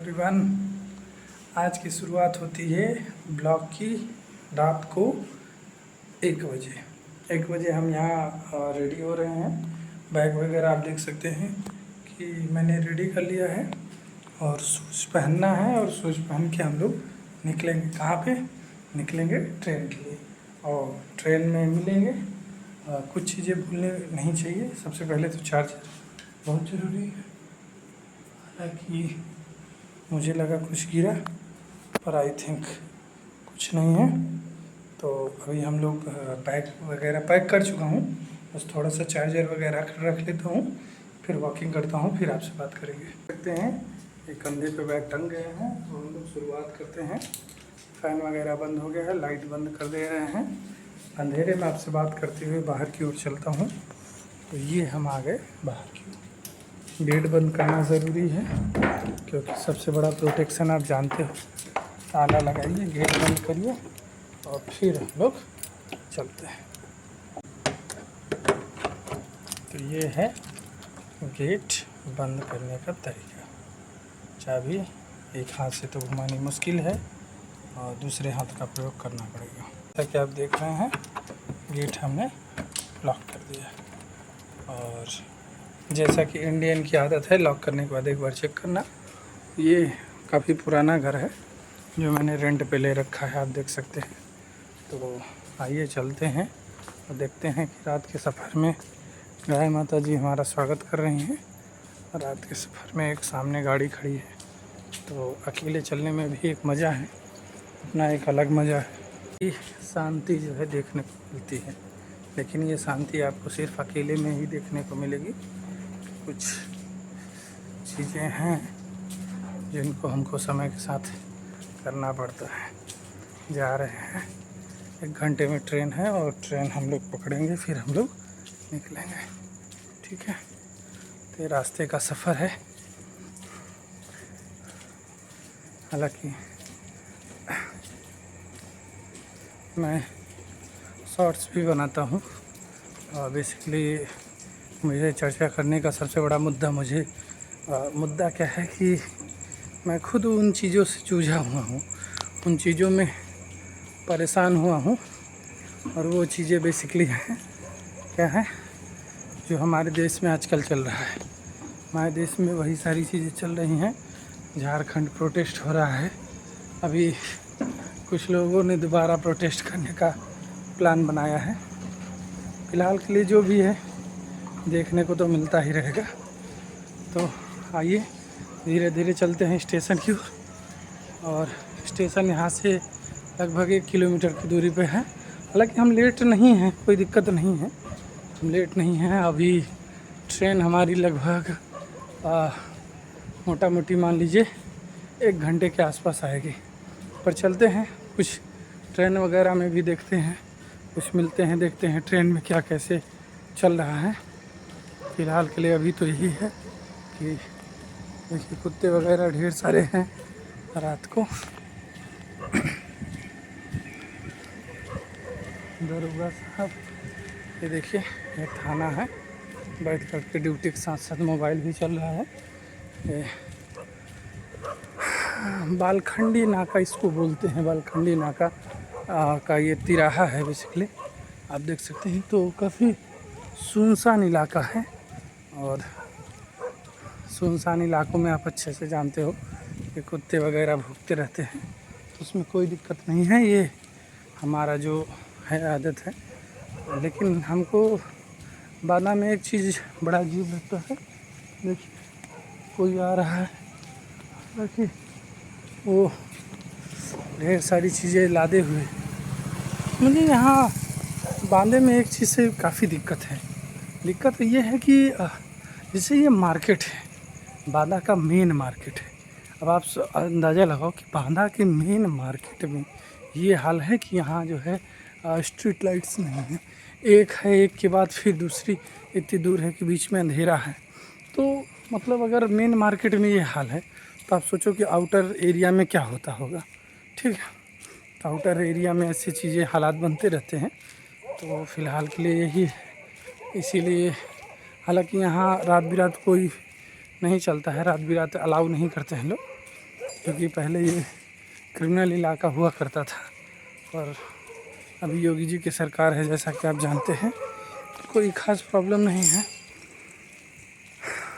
Everyone, आज की शुरुआत होती है ब्लॉग की रात को 1 बजे हम यहाँ रेडी हो रहे हैं। बैग वगैरह आप देख सकते हैं कि मैंने रेडी कर लिया है और शूज़ पहनना है और शूज़ पहन के हम लोग निकलेंगे। कहाँ पे निकलेंगे? ट्रेन के लिए। और ट्रेन में मिलेंगे। कुछ चीज़ें भूलने नहीं चाहिए। सबसे पहले तो चार्जर बहुत ज़रूरी है। हालांकि मुझे लगा कुछ गिरा, पर आई थिंक कुछ नहीं है। तो अभी हम लोग बैग वगैरह पैक कर चुका हूँ, बस थोड़ा सा चार्जर वगैरह रख लेता हूँ, फिर वॉकिंग करता हूँ, फिर आपसे बात करेंगे। देखते हैं, एक कंधे पे बैग टंग गए हैं तो हम लोग शुरुआत करते हैं। फ़ैन वगैरह बंद हो गया है, लाइट बंद कर दे रहे हैं। अंधेरे में आपसे बात करते हुए बाहर की ओर चलता हूँ। तो ये हम आ गए बाहर की ओर। गेट बंद करना ज़रूरी है क्योंकि सबसे बड़ा प्रोटेक्शन आप जानते हो। ताला लगाइए, गेट बंद करिए और फिर हम लोग चलते हैं। तो ये है गेट बंद करने का तरीका। चाबी एक हाथ से तो घुमानी मुश्किल है और दूसरे हाथ का प्रयोग करना पड़ेगा। जैसा कि आप देख रहे हैं, गेट हमने लॉक कर दिया और जैसा कि इंडियन की आदत है लॉक करने के बाद एक बार चेक करना। ये काफ़ी पुराना घर है जो मैंने रेंट पे ले रखा है, आप देख सकते हैं। तो आइए चलते हैं और देखते हैं कि रात के सफ़र में गाय माता जी हमारा स्वागत कर रही हैं। रात के सफ़र में एक सामने गाड़ी खड़ी है, तो अकेले चलने में भी एक मज़ा है, अपना एक अलग मज़ा है। ये शांति जो है देखने को मिलती है, लेकिन ये शांति आपको सिर्फ अकेले में ही देखने को मिलेगी। कुछ चीज़ें हैं जिनको हमको समय के साथ करना पड़ता है। जा रहे हैं, 1 घंटे में ट्रेन है और ट्रेन हम लोग पकड़ेंगे, फिर हम लोग निकलेंगे। ठीक है, तो ये रास्ते का सफ़र है। हालांकि मैं शॉर्ट्स भी बनाता हूँ और बेसिकली मुझे चर्चा करने का सबसे बड़ा मुद्दा क्या है कि मैं खुद उन चीज़ों से जूझा हुआ हूँ, उन चीज़ों में परेशान हुआ हूँ। और वो चीज़ें बेसिकली हैं क्या है जो हमारे देश में आजकल चल रहा है। हमारे देश में वही सारी चीज़ें चल रही हैं। झारखंड प्रोटेस्ट हो रहा है, अभी कुछ लोगों ने दोबारा प्रोटेस्ट करने का प्लान बनाया है। फ़िलहाल के लिए जो भी है देखने को तो मिलता ही रहेगा। तो आइए धीरे धीरे चलते हैं स्टेशन की ओर। और स्टेशन यहाँ से लगभग 1 किलोमीटर की दूरी पे है। हालांकि हम लेट नहीं हैं, कोई दिक्कत नहीं है, हम लेट नहीं हैं। अभी ट्रेन हमारी लगभग मोटा मोटी मान लीजिए 1 घंटे के आसपास आएगी। पर चलते हैं, कुछ ट्रेन वगैरह में भी देखते हैं, कुछ मिलते हैं, देखते हैं ट्रेन में क्या कैसे चल रहा है। फ़िलहाल के लिए अभी तो यही है कि देखिए कुत्ते वगैरह ढेर सारे हैं रात को। दरोगा साहब, ये देखिए ये थाना है, बैठ कर के ड्यूटी के साथ साथ मोबाइल भी चल रहा है। ये बालखंडी नाका इसको बोलते हैं, बालखंडी नाका का ये तिराहा है बेसिकली, आप देख सकते हैं। तो काफ़ी सुनसान इलाका है और सुनसान इलाकों में आप अच्छे से जानते हो कि कुत्ते वगैरह भौंकते रहते हैं, तो उसमें कोई दिक्कत नहीं है। ये हमारा जो है आदत है। लेकिन हमको बादा में एक चीज़ बड़ा अजीब लगता है। देखिए कोई आ रहा है, देखिए वो ढेर सारी चीज़ें लादे हुए। मुझे यहाँ बांदे में एक चीज़ से काफ़ी दिक्कत है। दिक्कत ये है कि जैसे ये मार्केट है, बांदा का मेन मार्केट है। अब आप अंदाज़ा लगाओ कि बांदा के मेन मार्केट में ये हाल है कि यहाँ जो है स्ट्रीट लाइट्स नहीं है। एक है, एक के बाद फिर दूसरी इतनी दूर है कि बीच में अंधेरा है। तो मतलब अगर मेन मार्केट में ये हाल है तो आप सोचो कि आउटर एरिया में क्या होता होगा। ठीक है, तो आउटर एरिया में ऐसी चीज़ें हालात बनते रहते हैं। तो फ़िलहाल के लिए यही, इसीलिए हालांकि यहाँ रात बिरात कोई नहीं चलता है, रात बिरात अलाउ नहीं करते हैं लोग। क्योंकि पहले ये क्रिमिनल इलाका हुआ करता था, पर अभी योगी जी की सरकार है, जैसा कि आप जानते हैं, कोई ख़ास प्रॉब्लम नहीं है।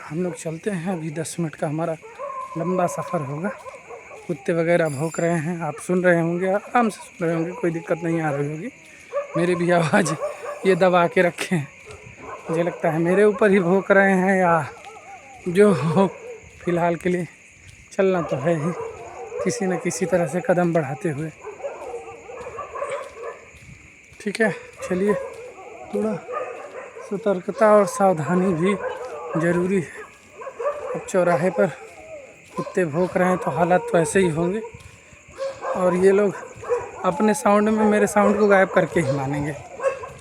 हम लोग चलते हैं, अभी 10 मिनट का हमारा लंबा सफ़र होगा। कुत्ते वगैरह भौंक रहे हैं, आप सुन रहे होंगे, आराम से सुन रहे होंगे, कोई दिक्कत नहीं आ रही होगी। मेरी भी आवाज़ ये दबा के रखे हैं, मुझे लगता है मेरे ऊपर ही भौंक रहे हैं या जो हो। फ़िलहाल के लिए चलना तो है ही, किसी न किसी तरह से कदम बढ़ाते हुए। ठीक है, चलिए, थोड़ा सतर्कता और सावधानी भी ज़रूरी है। अब चौराहे पर कुत्ते भौंक रहे हैं तो हालात तो ऐसे ही होंगे, और ये लोग अपने साउंड में मेरे साउंड को गायब करके ही मानेंगे।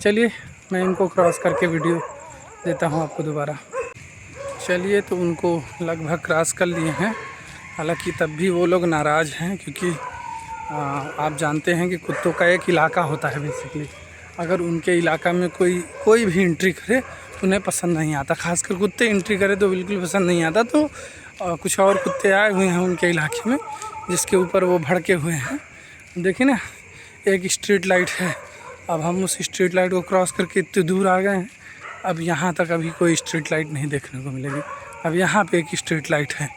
चलिए, मैं इनको क्रॉस करके वीडियो देता हूँ आपको दोबारा। चलिए, तो उनको लगभग क्रॉस कर लिए हैं, हालांकि तब भी वो लोग नाराज़ हैं, क्योंकि आप जानते हैं कि कुत्तों का एक इलाका होता है बेसिकली। अगर उनके इलाका में कोई भी एंट्री करे उन्हें पसंद नहीं आता, खासकर कुत्ते एंट्री करे तो बिल्कुल पसंद नहीं आता। तो कुछ और कुत्ते आए हुए हैं उनके इलाके में, जिसके ऊपर वो भड़के हुए हैं। देखिए ना, एक स्ट्रीट लाइट है, अब हम उस स्ट्रीट लाइट को क्रॉस करके इतनी दूर आ गए हैं। अब यहाँ तक अभी कोई स्ट्रीट लाइट नहीं देखने को मिलेगी। अब यहाँ पे एक स्ट्रीट लाइट है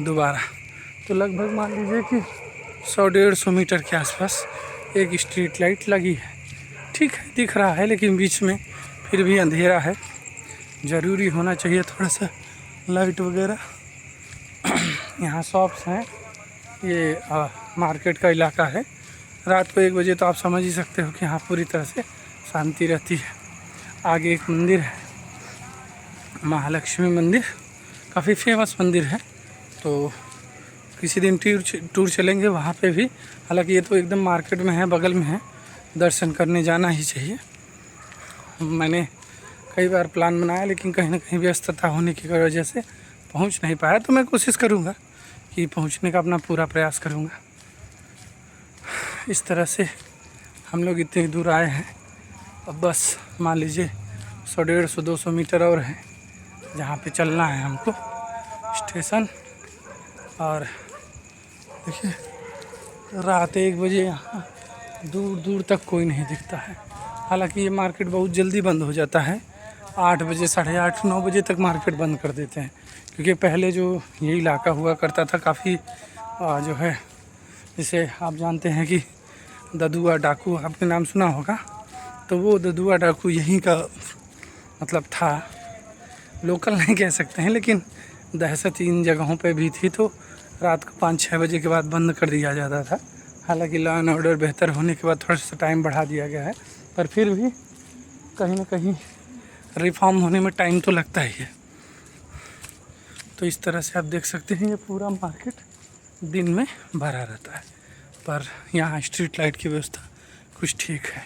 दोबारा, तो लगभग मान लीजिए कि 100-150 मीटर के आसपास एक स्ट्रीट लाइट लगी है। ठीक है, दिख रहा है, लेकिन बीच में फिर भी अंधेरा है। ज़रूरी होना चाहिए थोड़ा सा लाइट वगैरह। यहाँ शॉप्स हैं, ये मार्केट का इलाका है। रात को 1 बजे तो आप समझ ही सकते हो कि यहाँ पूरी तरह से शांति रहती है। आगे एक मंदिर है, महालक्ष्मी मंदिर, काफ़ी फेमस मंदिर है, तो किसी दिन टूर चलेंगे वहाँ पे भी। हालांकि ये तो एकदम मार्केट में है, बगल में है, दर्शन करने जाना ही चाहिए। मैंने कई बार प्लान बनाया, लेकिन कहीं ना कहीं व्यस्तता होने की वजह से पहुंच नहीं पाया। तो मैं कोशिश करूंगा कि पहुंचने का अपना पूरा प्रयास करूंगा। इस तरह से हम लोग इतनी दूर आए हैं, अब बस मान लीजिए 100-150-200 मीटर और है जहाँ पे चलना है हमको स्टेशन। और देखिए, रात 1 बजे यहाँ दूर दूर तक कोई नहीं दिखता है। हालांकि ये मार्केट बहुत जल्दी बंद हो जाता है, 8 बजे, 8:30-9 बजे तक मार्केट बंद कर देते हैं। क्योंकि पहले जो ये इलाका हुआ करता था काफ़ी जो है, जिसे आप जानते हैं कि ददुआ डाकू, आपने नाम सुना होगा, तो वो ददुआ डाकू यहीं का मतलब था। लोकल नहीं कह सकते हैं, लेकिन दहशत इन जगहों पे भी थी, तो रात को 5-6 बजे के बाद बंद कर दिया जाता था। हालांकि लॉ एंड ऑर्डर बेहतर होने के बाद थोड़ा सा टाइम बढ़ा दिया गया है, पर फिर भी कहीं ना कहीं रिफॉर्म होने में टाइम तो लगता ही है। तो इस तरह से आप देख सकते हैं, ये पूरा मार्केट दिन में भरा रहता है, पर यहाँ स्ट्रीट लाइट की व्यवस्था कुछ ठीक है।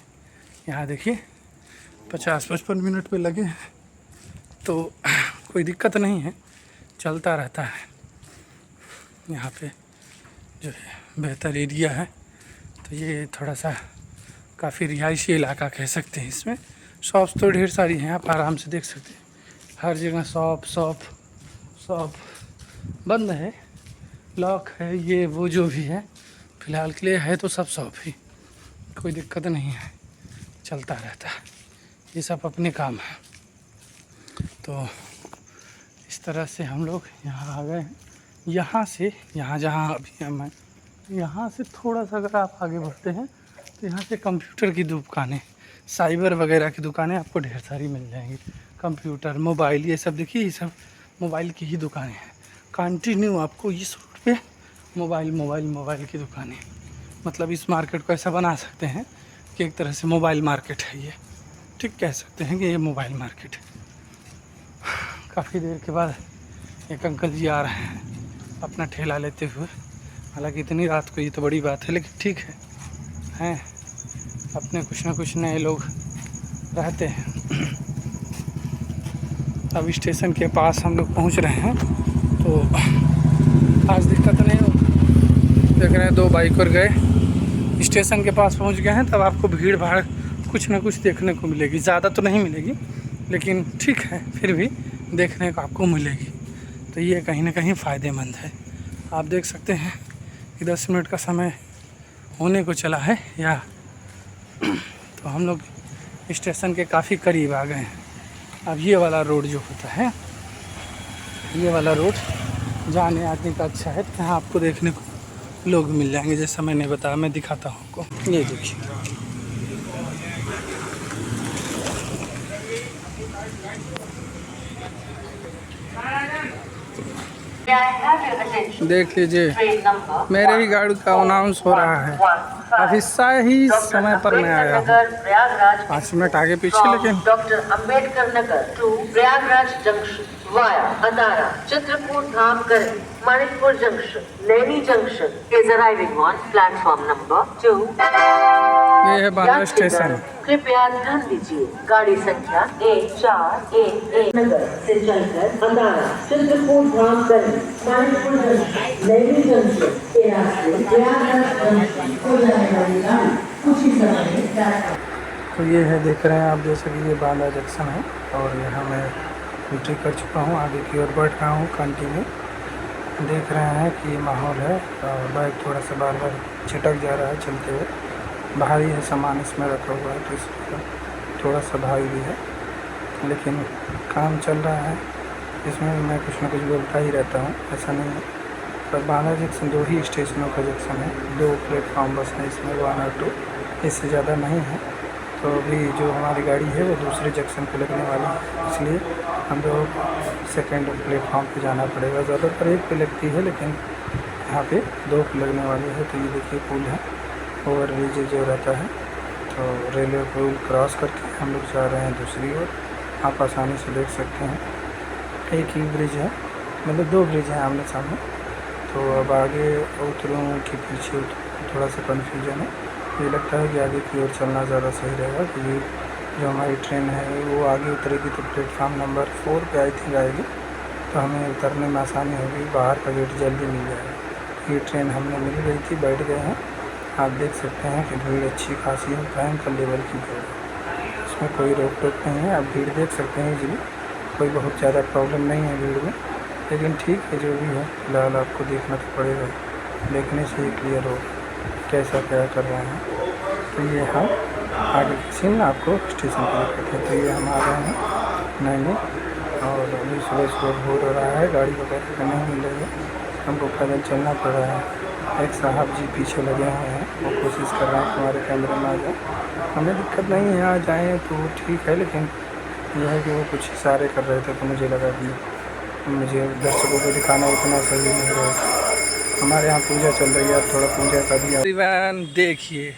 यहाँ देखिए 50-55 मिनट पे लगे हैं, तो कोई दिक्कत नहीं है, चलता रहता है। यहाँ पे जो है बेहतर एरिया है, तो ये थोड़ा सा काफ़ी रिहायशी इलाका कह सकते हैं। इसमें शॉप्स तो ढेर सारी हैं, आप आराम से देख सकते हैं, हर जगह शॉप बंद है, लॉक है, ये वो जो भी है। फ़िलहाल के लिए है तो सब शॉप ही, कोई दिक्कत नहीं है, चलता रहता है, ये सब अपने काम है। तो इस तरह से हम लोग यहाँ आ गए हैं। यहाँ से जहाँ अभी हम हैं, यहाँ से थोड़ा सा अगर आप आगे बढ़ते हैं तो यहाँ से कंप्यूटर की दुकानें, साइबर वगैरह की दुकानें आपको ढेर सारी मिल जाएंगी। कंप्यूटर, मोबाइल, ये सब देखिए, ये सब मोबाइल की ही दुकानें हैं। कंटिन्यू आपको इस रोड पे मोबाइल की दुकानें, मतलब इस मार्केट को ऐसा बना सकते हैं कि एक तरह से मोबाइल मार्केट है ये। ठीक कह सकते हैं कि ये मोबाइल मार्केट है। काफ़ी देर के बाद एक अंकल जी आ रहे हैं अपना ठेला लेते हुए। हालांकि इतनी रात को ये तो बड़ी बात है, लेकिन ठीक है, हैं अपने कुछ ना कुछ नए लोग रहते हैं। अब स्टेशन के पास हम लोग पहुंच रहे हैं, तो आज दिक्कत नहीं हो। देख रहे हैं 2 बाइक और गए, स्टेशन के पास पहुंच गए हैं। तब आपको भीड़ भाड़ कुछ ना कुछ देखने को मिलेगी, ज़्यादा तो नहीं मिलेगी, लेकिन ठीक है, फिर भी देखने को आपको मिलेगी। तो ये कहीं ना कहीं फ़ायदेमंद है। आप देख सकते हैं कि 10 मिनट का समय होने को चला है या तो हम लोग स्टेशन के काफ़ी करीब आ गए हैं। अब ये वाला रोड जो होता है, ये वाला रोड जाने आने का अच्छा है। यहाँ आपको देखने को लोग मिल जाएंगे, जैसा मैंने बताया। मैं दिखाता हूँ आपको, ये देखिए। देख लीजिए, मेरे ही गाड़ी का अनाउंस हो रहा है। काफ़ी सही समय पर मैं आया हूँ, 5 मिनट आगे पीछे, लेकिन doctor Ambedkar Nagar to Prayagraj junction via Atarra, Chitrakoot Dham कर Manipur junction, Naini junction is arriving on platform number 2। ये है बांद्रा स्टेशन। कृपया ध्यान दीजिए, गाड़ी संख्या 1411 नगर से चलकर अतारा, चित्रकूट धाम कर मणिपुर जंक्शन, नैनी जंक्शन के रास्ते प्रयागराज जंक्शन को जाने वाली गाड़ी कुछ ही समय में। तो ये है, देख रहे हैं आप, जैसे कि ये बांद्रा जंक्शन है और यहाँ मैं एंट्री कर चुका हूँ। आगे की ओर बढ़ रहा हूँ कंटिन्यू। देख रहे हैं कि माहौल है और बाइक थोड़ा सा बार बार छिटक जा रहा है चलते हुए। भारी है सामान इसमें रखा हुआ है, तो इसलिए थोड़ा सा भारी भी है, लेकिन काम चल रहा है। इसमें मैं कुछ ना कुछ बोलता ही रहता हूँ, ऐसा नहीं है। पर बांद्रा जंक्शन 2 ही स्टेशनों का जंक्शन है, 2 प्लेटफॉर्म बस है इसमें, 1 और 2, इससे ज़्यादा नहीं है। तो अभी जो हमारी गाड़ी है वो दूसरे जंक्शन पे लगने वाली है, इसलिए हम लोग सेकेंड प्लेटफॉर्म पे जाना पड़ेगा। ज़्यादातर एक पे लगती है, लेकिन यहाँ पे 2 पे लगने वाली है। तो ये देखिए पुल है, ओवर ब्रिज जो रहता है, तो रेलवे पुल क्रॉस करके हम लोग जा रहे हैं दूसरी ओर। आप आसानी से देख सकते हैं, एक ही ब्रिज है, मतलब 2 ब्रिज हैं आमने सामने। तो अब आगे उतरूँ कि पीछे उतरूँ, थोड़ा सा कन्फ्यूजन है। ये लगता है कि आगे की ओर चलना ज़्यादा सही रहेगा, क्योंकि जो हमारी ट्रेन है वो आगे उतरेगी तो प्लेटफॉर्म नंबर 4 पे आई थिंक आएगी, तो हमें उतरने में आसानी होगी, बाहर का गेट जल्दी मिल जाएगा। ये ट्रेन हमने मिल गई थी, बैठ गए हैं। आप देख सकते हैं कि भीड़ अच्छी खासी है, भयंकर लेवल की भीड़ है, इसमें कोई रोक टोक नहीं है। आप भीड़ देख सकते हैं इजीली, कोई बहुत ज़्यादा प्रॉब्लम नहीं है भीड़ में, लेकिन ठीक है जो भी है। फिलहाल आपको देखना तो पड़ेगा, देखने से ही क्लियर हो कैसा क्या कर रहे हैं। तो ये हम आगे की सीन आपको स्टेशन पर दिखाते हैं। तो ये हम आ रहे हैं नैनी, और अभी सुबह सुबह भोर हो रहा है, गाड़ी वगैरह नहीं मिल रही है, हमको पैदल चलना पड़ रहा है। एक साहब जी पीछे लगे हुए हैं, वो कोशिश कर रहे हैं कि हमारे कैमरे में आ जाए। हमें दिक्कत नहीं है, आ जाएँ तो ठीक है, लेकिन यह है कि वो कुछ इशारे कर रहे थे, तो मुझे लगा कि मुझे दर्शकों को दिखाना उतना सही नहीं रहेगा। हमारे यहाँ पूजा चल रही है, अब थोड़ा पूजा का भी। एवरीवन देखिए,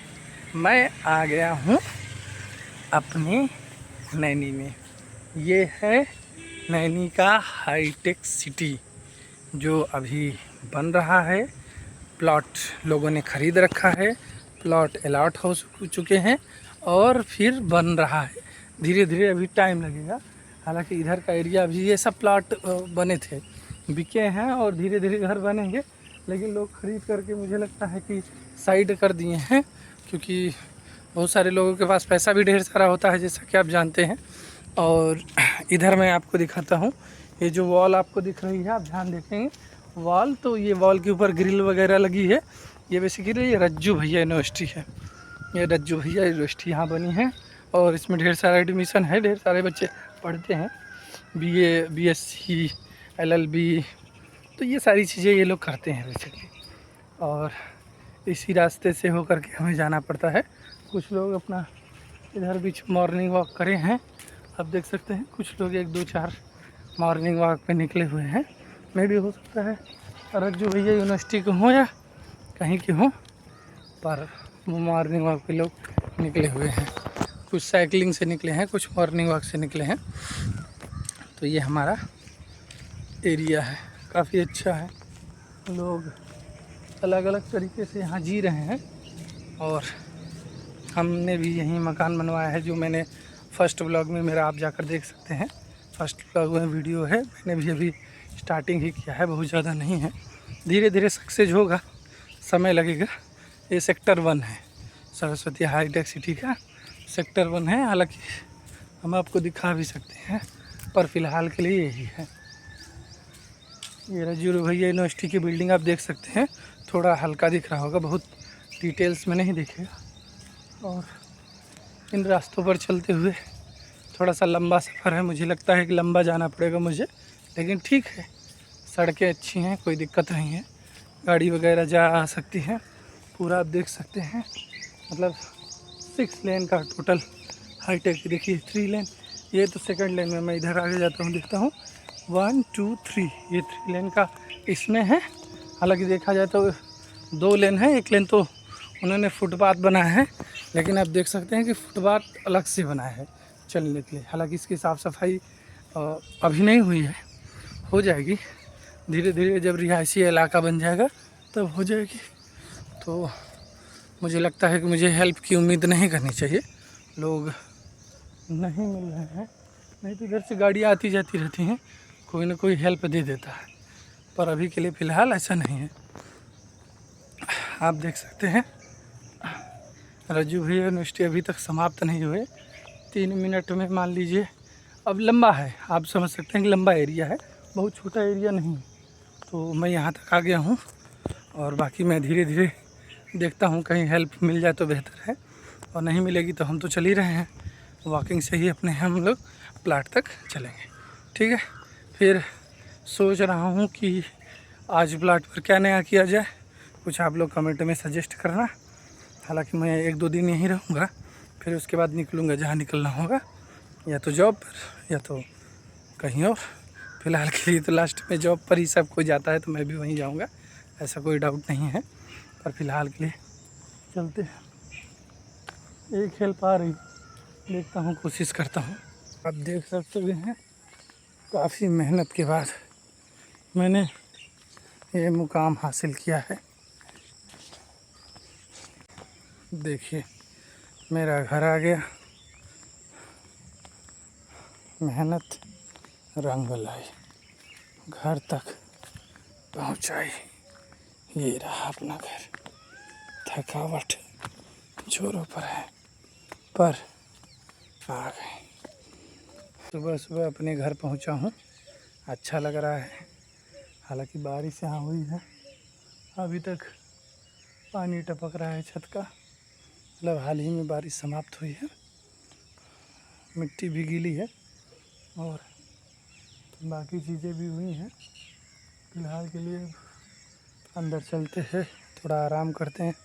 मैं आ गया हूँ अपने नैनी में। ये है नैनी का हाईटेक सिटी, जो अभी बन रहा है। प्लॉट लोगों ने ख़रीद रखा है, प्लॉट अलॉट हो चुके हैं और फिर बन रहा है। धीरे धीरे अभी टाइम लगेगा, हालांकि इधर का एरिया अभी ये सब प्लॉट बने थे, बिके हैं और धीरे धीरे घर बनेंगे, लेकिन लोग ख़रीद करके मुझे लगता है कि साइड कर दिए हैं, क्योंकि बहुत सारे लोगों के पास पैसा भी ढेर सारा होता है, जैसा कि आप जानते हैं। और इधर मैं आपको दिखाता हूँ, ये जो वॉल आपको दिख रही है, आप ध्यान देखेंगे वॉल, तो ये वॉल के ऊपर ग्रिल वगैरह लगी है। ये बेसिकली ये रज्जू भैया यूनिवर्सिटी है, ये रज्जू भैया यूनिवर्सिटी यहाँ बनी है, और इसमें ढेर सारा एडमिशन है, ढेर सारे बच्चे पढ़ते हैं, BA BSc LLB, तो ये सारी चीज़ें ये लोग करते हैं बेसिकली। और इसी रास्ते से होकर के हमें जाना पड़ता है। कुछ लोग अपना इधर बीच मॉर्निंग वॉक करे हैं, आप देख सकते हैं। कुछ लोग 1-2-4 मॉर्निंग वॉक पे निकले हुए हैं। मैं भी हो सकता है रज्जू भैया यूनिवर्सिटी के हों या कहीं के हों, पर वो मॉर्निंग वॉक पे लोग निकले हुए हैं। कुछ साइकिलिंग से निकले हैं, कुछ मॉर्निंग वॉक से निकले हैं। तो ये हमारा एरिया है, काफ़ी अच्छा है। लोग अलग अलग तरीके से यहाँ जी रहे हैं, और हमने भी यहीं मकान बनवाया है, जो मैंने फर्स्ट व्लॉग में मेरा आप जाकर देख सकते हैं। फर्स्ट व्लॉग में वीडियो है, मैंने भी अभी स्टार्टिंग ही किया है, बहुत ज़्यादा नहीं है। धीरे धीरे सक्सेस होगा, समय लगेगा। ये सेक्टर 1 है, सरस्वती हाईटेक सिटी का सेक्टर 1 है। हालांकि हम आपको दिखा भी सकते हैं, पर फ़िलहाल के लिए यही है। ये रज्जू भैया यूनिवर्सिटी की बिल्डिंग आप देख सकते हैं। थोड़ा हल्का दिख रहा होगा, बहुत डिटेल्स में नहीं दिखेगा। और इन रास्तों पर चलते हुए थोड़ा सा लंबा सफ़र है, मुझे लगता है कि लंबा जाना पड़ेगा मुझे, लेकिन ठीक है, सड़कें अच्छी हैं, कोई दिक्कत नहीं है, गाड़ी वगैरह जा आ सकती है। पूरा आप देख सकते हैं, मतलब 6 लेन का टोटल हाईटेक। देखिए 3 लेन, ये तो सेकंड लेन में, मैं इधर आगे जाता हूँ, देखता हूँ 1 2 3, ये 3 लेन का इसमें है। हालांकि देखा जाए तो 2 लेन है, 1 लेन तो उन्होंने फुटपाथ बनाया है, लेकिन आप देख सकते हैं कि फुटपाथ अलग से बनाया है चलने के लिए। हालांकि इसकी साफ़ सफाई अभी नहीं हुई है, हो जाएगी धीरे धीरे, जब रिहायशी इलाका बन जाएगा तब हो जाएगी। तो मुझे लगता है कि मुझे हेल्प की उम्मीद नहीं करनी चाहिए, लोग नहीं मिल रहे हैं, नहीं तो इधर से गाड़ियाँ आती जाती रहती हैं, कोई ना कोई हेल्प दे देता है, पर अभी के लिए फ़िलहाल ऐसा नहीं है। आप देख सकते हैं रज्जू भैया यूनिवर्सिटी अभी तक समाप्त नहीं हुए, 3 मिनट में मान लीजिए। अब लंबा है, आप समझ सकते हैं कि लंबा एरिया है, बहुत छोटा एरिया नहीं। तो मैं यहाँ तक आ गया हूँ और बाकी मैं धीरे धीरे देखता हूँ, कहीं हेल्प मिल जाए तो बेहतर है, और नहीं मिलेगी तो हम तो चल ही रहे हैं, वॉकिंग से ही अपने हम लोग प्लाट तक चलेंगे। ठीक है, फिर सोच रहा हूँ कि आज प्लाट पर क्या नया किया जाए, कुछ आप लोग कमेंट में सजेस्ट करना। हालांकि मैं 1-2 दिन यहीं रहूँगा, फिर उसके बाद निकलूँगा जहाँ निकलना होगा, या तो जॉब पर या तो कहीं और। फ़िलहाल के लिए तो लास्ट में जॉब पर ही सब कोई जाता है, तो मैं भी वहीं जाऊँगा, ऐसा कोई डाउट नहीं है। पर फ़िलहाल के लिए चलते हैं, एक हेल्प आ रही, देखता हूँ, कोशिश करता हूँ। आप देख सकते हैं काफ़ी मेहनत के बाद मैंने ये मुकाम हासिल किया है। देखिए मेरा घर आ गया, मेहनत रंग लाई, घर तक पहुंचाई। ये रहा अपना घर, थकावट जोरों पर है, पर आ गए। सुबह सुबह अपने घर पहुंचा हूं, अच्छा लग रहा है। हालांकि बारिश यहाँ हुई है, अभी तक पानी टपक रहा है छत का, मतलब हाल ही में बारिश समाप्त हुई है, मिट्टी भी गीली है और बाकी चीज़ें भी हुई हैं। फ़िलहाल के लिए अंदर चलते हैं, थोड़ा आराम करते हैं,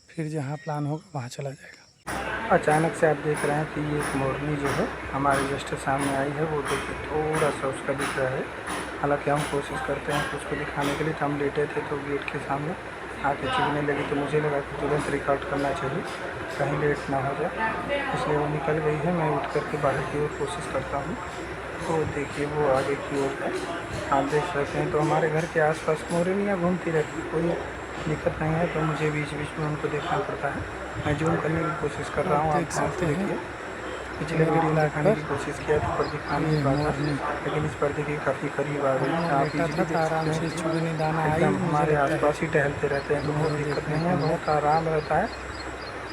फिर जहाँ प्लान होगा वहाँ चला जाएगा। अचानक से आप देख रहे हैं कि ये एक मोरनी जो है हमारे जस्ट सामने आई है, वो देखिए थोड़ा सा उसका दिख रहा है। हालांकि हम कोशिश करते हैं उसको दिखाने के लिए, तो हम लेटे थे तो गेट के सामने आके चुभने लगी, तो मुझे लगा कि तुरंत रिकॉर्ड करना चाहिए, कहीं लेट ना हो जाए, इसलिए वो निकल गई है। मैं उठ करके बाहर की ओर कोशिश करता हूँ, तो देखिए वो आगे की ओर है, आप देख सकते हैं। तो हमारे घर के आसपास मोरनियाँ घूमती रहती, कोई दिक्कत नहीं है, तो मुझे बीच बीच में उनको देखना पड़ता है। मैं जूम करने की कोशिश कर रहा हूँ, आप सकते हैं। पिछले वीडियो में दिखाने की कोशिश किया तो पर दिखा नहीं पाता, लेकिन इस पर देखिए काफ़ी करीब आ गई। आप इजीली आराम से चुगनी दाना एकदम हमारे आसपास ही टहलते रहते हैं, तो बहुत दिक्कत नहीं है, बहुत आराम रहता है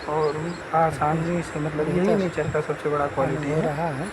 और आसानी से, मतलब यही नेचर का सबसे बड़ा क्वालिटी है।